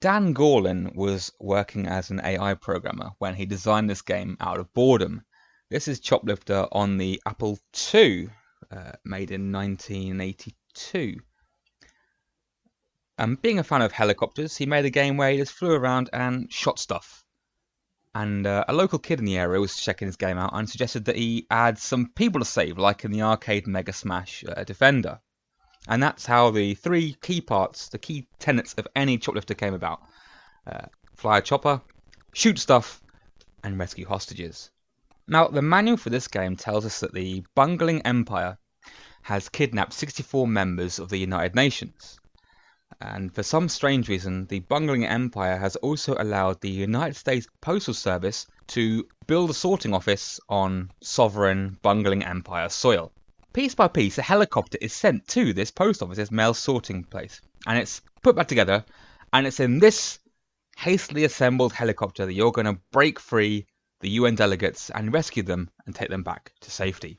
Dan Gorlin was working as an AI programmer when he designed this game out of boredom. This is Choplifter on the Apple II, made in 1982. Being a fan of helicopters, he made a game where he just flew around and shot stuff. And a local kid in the area was checking his game out and suggested that he add some people to save, like in the arcade Mega Smash Defender. And that's how the three key parts, the key tenets of any Choplifter came about. Fly a chopper, shoot stuff, and rescue hostages. Now, the manual for this game tells us that the bungling empire has kidnapped 64 members of the United Nations. And for some strange reason, the bungling empire has also allowed the United States Postal Service to build a sorting office on sovereign bungling empire soil. Piece by piece, a helicopter is sent to this post office, this mail sorting place, and it's put back together, and it's in this hastily assembled helicopter that you're going to break free the UN delegates and rescue them and take them back to safety.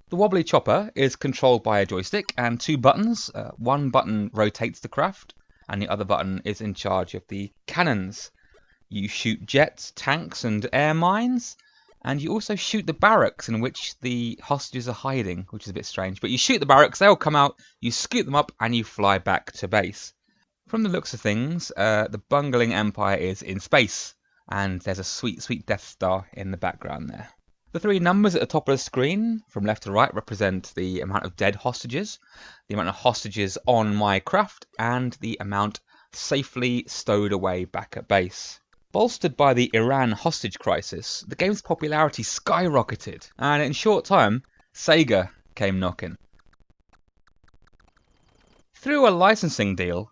The wobbly chopper is controlled by a joystick and two buttons. One button rotates the craft, and the other button is in charge of the cannons. You shoot jets, tanks, and air mines. And you also shoot the barracks in which the hostages are hiding, which is a bit strange. But you shoot the barracks, they'll come out, you scoop them up, and you fly back to base. From the looks of things, the bungling empire is in space, and there's a sweet, sweet Death Star in the background there. The three numbers at the top of the screen, from left to right, represent the amount of dead hostages, the amount of hostages on my craft, and the amount safely stowed away back at base. Bolstered by the Iran hostage crisis, the game's popularity skyrocketed, and in short time, Sega came knocking. Through a licensing deal,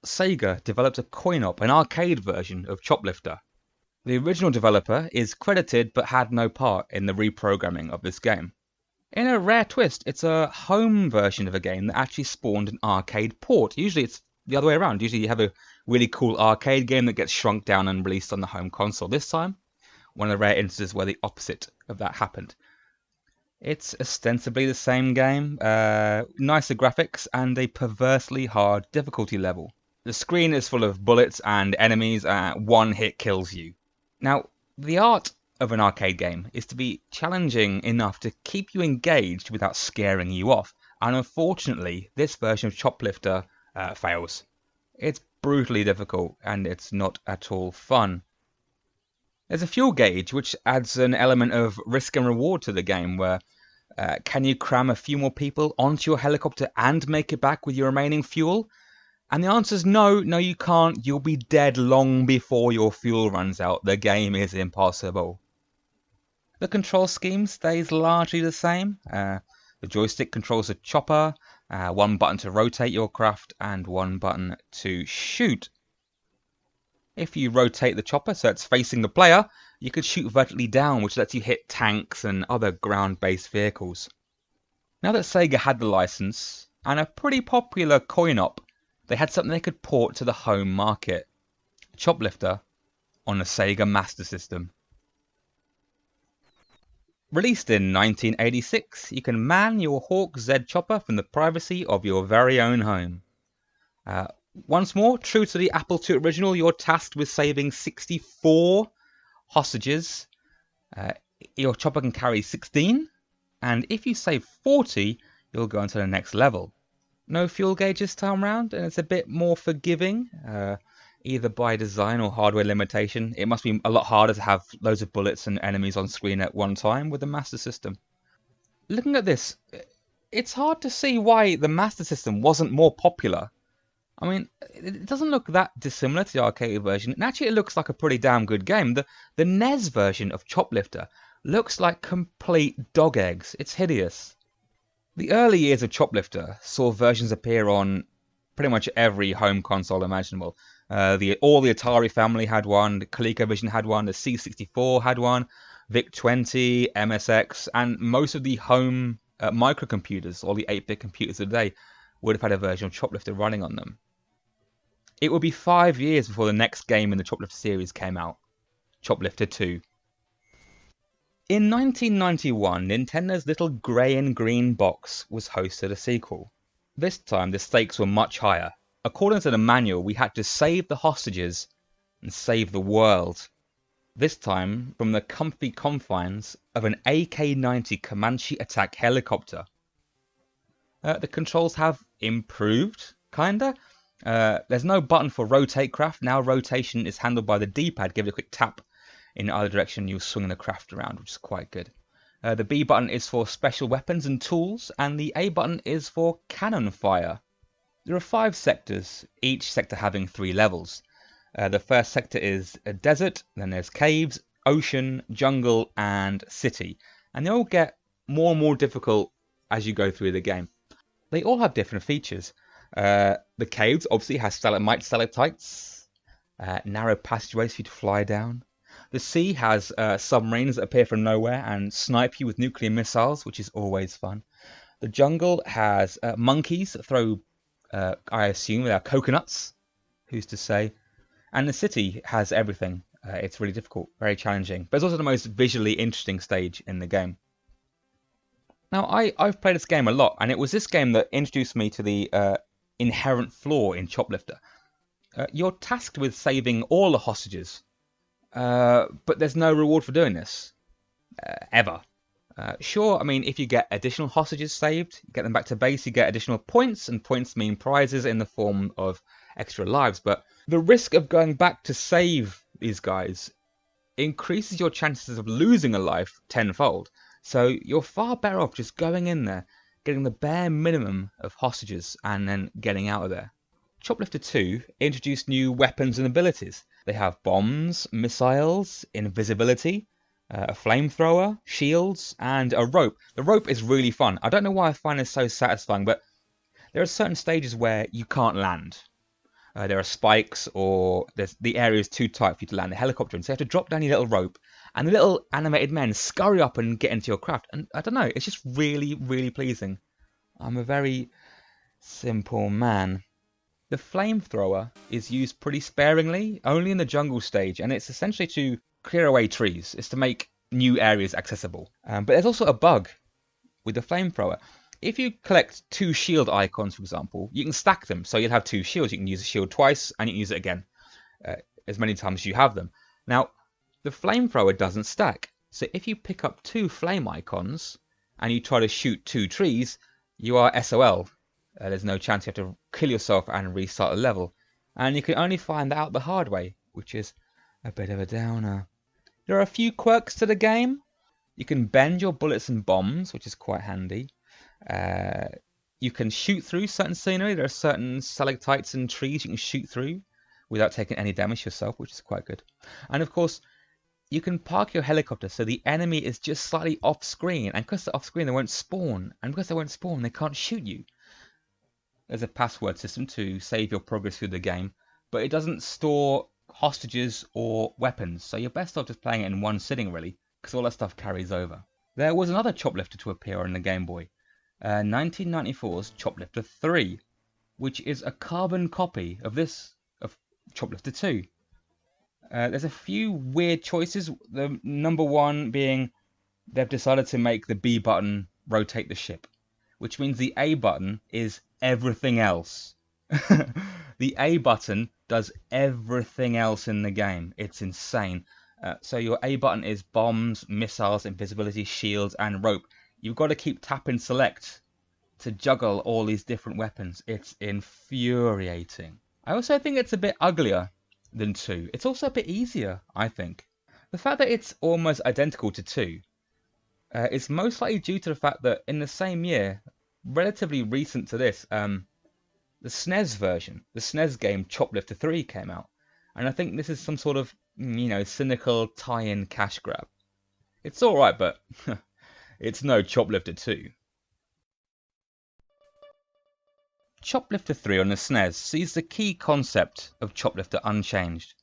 Sega developed a coin-op, an arcade version of Choplifter. The original developer is credited but had no part in the reprogramming of this game. In a rare twist, it's a home version of a game that actually spawned an arcade port. Usually it's the other way around. Usually you have a really cool arcade game that gets shrunk down and released on the home console. This time, one of the rare instances where the opposite of that happened. It's ostensibly the same game, nicer graphics and a perversely hard difficulty level. The screen is full of bullets and enemies, one hit kills you. Now, the art of an arcade game is to be challenging enough to keep you engaged without scaring you off, and unfortunately, this version of Choplifter fails. It's brutally difficult, and it's not at all fun. There's a fuel gauge, which adds an element of risk and reward to the game, where can you cram a few more people onto your helicopter and make it back with your remaining fuel? And the answer is no, you can't. You'll be dead long before your fuel runs out. The game is impossible. The control scheme stays largely the same. The joystick controls a chopper, one button to rotate your craft, and one button to shoot. If you rotate the chopper so it's facing the player, you could shoot vertically down, which lets you hit tanks and other ground-based vehicles. Now that Sega had the license, and a pretty popular coin-op, they had something they could port to the home market. Choplifter on the Sega Master System. Released in 1986, you can man your Hawk Z chopper from the privacy of your very own home. Once more, true to the Apple II original, you're tasked with saving 64 hostages. Your chopper can carry 16, and if you save 40, you'll go on to the next level. No fuel gauge this time round, and it's a bit more forgiving, either by design or hardware limitation. It must be a lot harder to have loads of bullets and enemies on screen at one time with the Master System. Looking at this, it's hard to see why the Master System wasn't more popular. I mean, it doesn't look that dissimilar to the arcade version, and actually it looks like a pretty damn good game. The NES version of Choplifter looks like complete dog eggs. It's hideous. The early years of Choplifter saw versions appear on pretty much every home console imaginable. All the Atari family had one, the ColecoVision had one, the C64 had one, VIC-20, MSX, and most of the home microcomputers, or the 8-bit computers of the day, would have had a version of Choplifter running on them. It would be 5 years before the next game in the Choplifter series came out, Choplifter 2. In 1991, Nintendo's little grey and green box was hosted a sequel. This time the stakes were much higher. According to the manual, we had to save the hostages and save the world. This time from the comfy confines of an AK-90 Comanche attack helicopter. The controls have improved, kinda. There's no button for rotate craft. Now rotation is handled by the D-pad. Give it a quick tap in either direction, you'll swing the craft around, which is quite good. The B button is for special weapons and tools, and the A button is for cannon fire. There are 5 sectors, each sector having 3 levels. The first sector is a desert, then there's caves, ocean, jungle, and city. And they all get more and more difficult as you go through the game. They all have different features. The caves obviously has stalagmites, narrow passageways for you to fly down. The sea has submarines that appear from nowhere and snipe you with nuclear missiles, which is always fun. The jungle has monkeys that throw, I assume, they are coconuts. Who's to say? And the city has everything. It's really difficult, very challenging. But it's also the most visually interesting stage in the game. Now, I've played this game a lot, and it was this game that introduced me to the inherent flaw in Choplifter. You're tasked with saving all the hostages, but there's no reward for doing this, ever. Sure, I mean, if you get additional hostages saved, you get them back to base, you get additional points, and points mean prizes in the form of extra lives, but the risk of going back to save these guys increases your chances of losing a life tenfold. So you're far better off just going in there, getting the bare minimum of hostages, and then getting out of there. Choplifter 2 introduced new weapons and abilities. They have bombs, missiles, invisibility, a flamethrower, shields, and a rope. The rope is really fun. I don't know why I find this so satisfying, but there are certain stages where you can't land. There are spikes, or the area is too tight for you to land the helicopter in, so you have to drop down your little rope, and the little animated men scurry up and get into your craft. And I don't know, it's just really, really pleasing. I'm a very simple man. The flamethrower is used pretty sparingly, only in the jungle stage, and it's essentially to clear away trees. It's to make new areas accessible. But there's also a bug with the flamethrower. If you collect 2 shield icons, for example, you can stack them. So you'll have 2 shields. You can use a shield twice, and you can use it again as many times as you have them. Now, the flamethrower doesn't stack. So if you pick up 2 flame icons, and you try to shoot 2 trees, you are SOL. There's no chance you have to kill yourself and restart the level. And you can only find that out the hard way, which is a bit of a downer. There are a few quirks to the game. You can bend your bullets and bombs, which is quite handy. You can shoot through certain scenery. There are certain stalactites and trees you can shoot through without taking any damage yourself, which is quite good. And of course, you can park your helicopter so the enemy is just slightly off screen, and because they're off screen they won't spawn, and because they won't spawn they can't shoot you. There's a password system to save your progress through the game, but it doesn't store hostages or weapons, so you're best off just playing it in one sitting really, because all that stuff carries over. There was another Choplifter to appear on the Game Boy, 1994's Choplifter 3, which is a carbon copy of Choplifter 2. There's a few weird choices, the number one being they've decided to make the B button rotate the ship, which means the A button is everything else. The A button does everything else in the game. It's insane. So your A button is bombs, missiles, invisibility, shields, and rope. You've got to keep tapping select to juggle all these different weapons. It's infuriating. I also think it's a bit uglier than 2. It's also a bit easier, I think. The fact that it's almost identical to 2 is most likely due to the fact that in the same year, relatively recent to this, the SNES version, the SNES game Choplifter 3 came out. And I think this is some sort of, cynical tie-in cash grab. It's alright, but it's no Choplifter 2. Choplifter 3 on the SNES sees the key concept of Choplifter unchanged,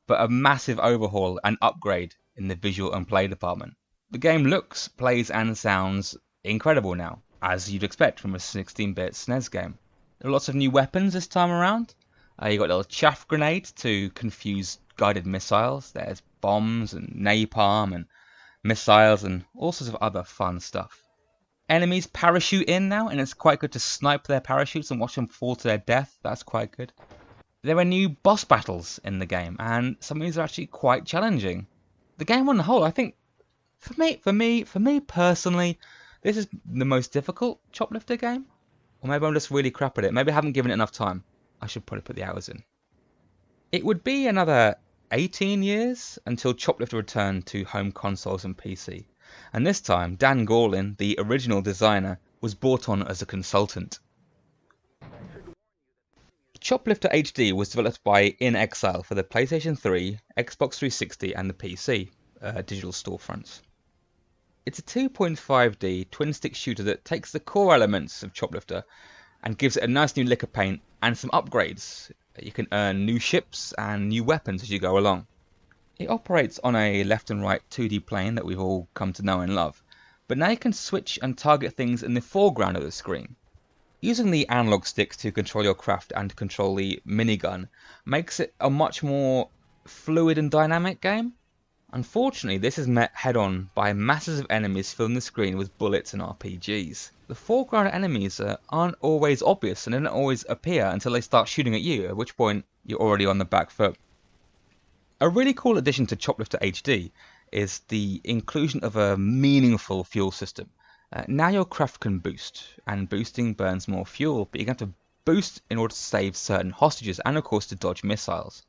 but a massive overhaul and upgrade in the visual and play department. The game looks, plays and sounds incredible now, as you'd expect from a 16-bit SNES game. There are lots of new weapons this time around. You got a little chaff grenade to confuse guided missiles. There's bombs and napalm and missiles and all sorts of other fun stuff. Enemies parachute in now, and it's quite good to snipe their parachutes and watch them fall to their death. That's quite good. There are new boss battles in the game, and some of these are actually quite challenging. The game on the whole, I think, for me personally, this is the most difficult Choplifter game. Or maybe I'm just really crap at it. Maybe I haven't given it enough time. I should probably put the hours in. It would be another 18 years until Choplifter returned to home consoles and PC. And this time, Dan Gorlin, the original designer, was brought on as a consultant. Choplifter HD was developed by In Exile for the PlayStation 3, Xbox 360 and the PC digital storefronts. It's a 2.5D twin-stick shooter that takes the core elements of Choplifter and gives it a nice new lick of paint and some upgrades. You can earn new ships and new weapons as you go along. It operates on a left and right 2D plane that we've all come to know and love, but now you can switch and target things in the foreground of the screen. Using the analog sticks to control your craft and to control the minigun makes it a much more fluid and dynamic game. Unfortunately, this is met head-on by masses of enemies filling the screen with bullets and RPGs. The foreground enemies aren't always obvious and they don't always appear until they start shooting at you, at which point you're already on the back foot. A really cool addition to Choplifter HD is the inclusion of a meaningful fuel system. Now your craft can boost, and boosting burns more fuel, but you have to boost in order to save certain hostages and of course to dodge missiles.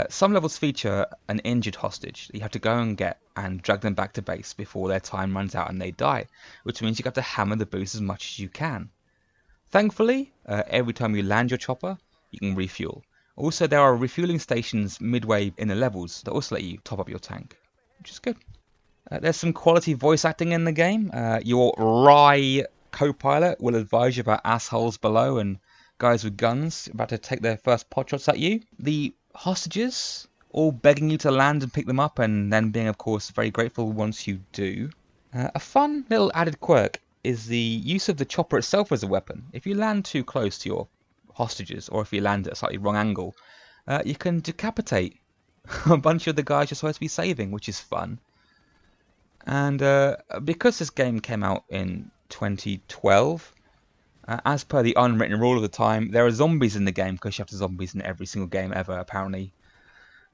Some levels feature an injured hostage that you have to go and get and drag them back to base before their time runs out and they die, which means you have to hammer the boost as much as you can. Thankfully, every time you land your chopper, you can refuel. Also, there are refueling stations midway in the levels that also let you top up your tank, which is good. There's some quality voice acting in the game. Your wry co-pilot will advise you about assholes below and guys with guns about to take their first pot shots at you. The hostages all begging you to land and pick them up, and then being, of course, very grateful once you do. A fun little added quirk is the use of the chopper itself as a weapon. If you land too close to your hostages, or if you land at a slightly wrong angle, you can decapitate a bunch of the guys you're supposed to be saving, which is fun. And because this game came out in 2012, as per the unwritten rule of the time, there are zombies in the game because you have to zombies in every single game ever, apparently.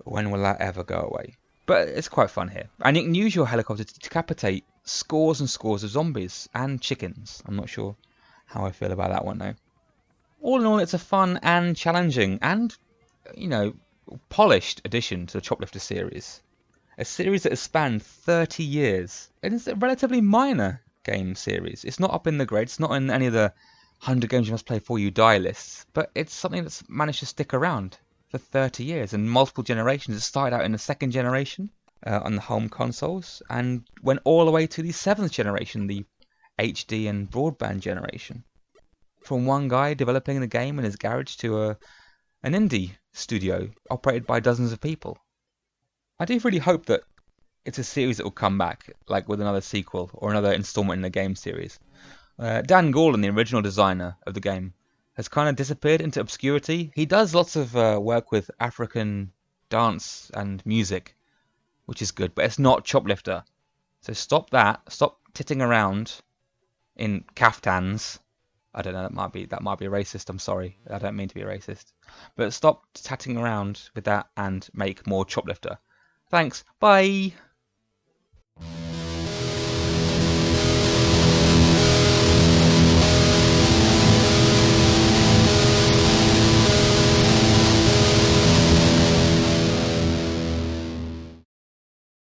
When will that ever go away? But it's quite fun here. And you can use your helicopter to decapitate scores and scores of zombies and chickens. I'm not sure how I feel about that one though. All in all, it's a fun and challenging and, polished addition to the Choplifter series. A series that has spanned 30 years. It is a relatively minor game series. It's not up in the grades, it's not in any of the 100 games you must play before you die lists, but it's something that's managed to stick around for 30 years and multiple generations. It started out in the second generation on the home consoles and went all the way to the 7th generation, the HD and broadband generation. From one guy developing the game in his garage to an indie studio operated by dozens of people. I do really hope that it's a series that will come back, like with another sequel or another installment in the game series. Dan Gorlin, the original designer of the game, has kind of disappeared into obscurity. He does lots of work with African dance and music, which is good, but it's not Choplifter. So stop that. Stop titting around in kaftans. I don't know, that might be racist. I'm sorry. I don't mean to be a racist. But stop tatting around with that and make more Choplifter. Thanks. Bye.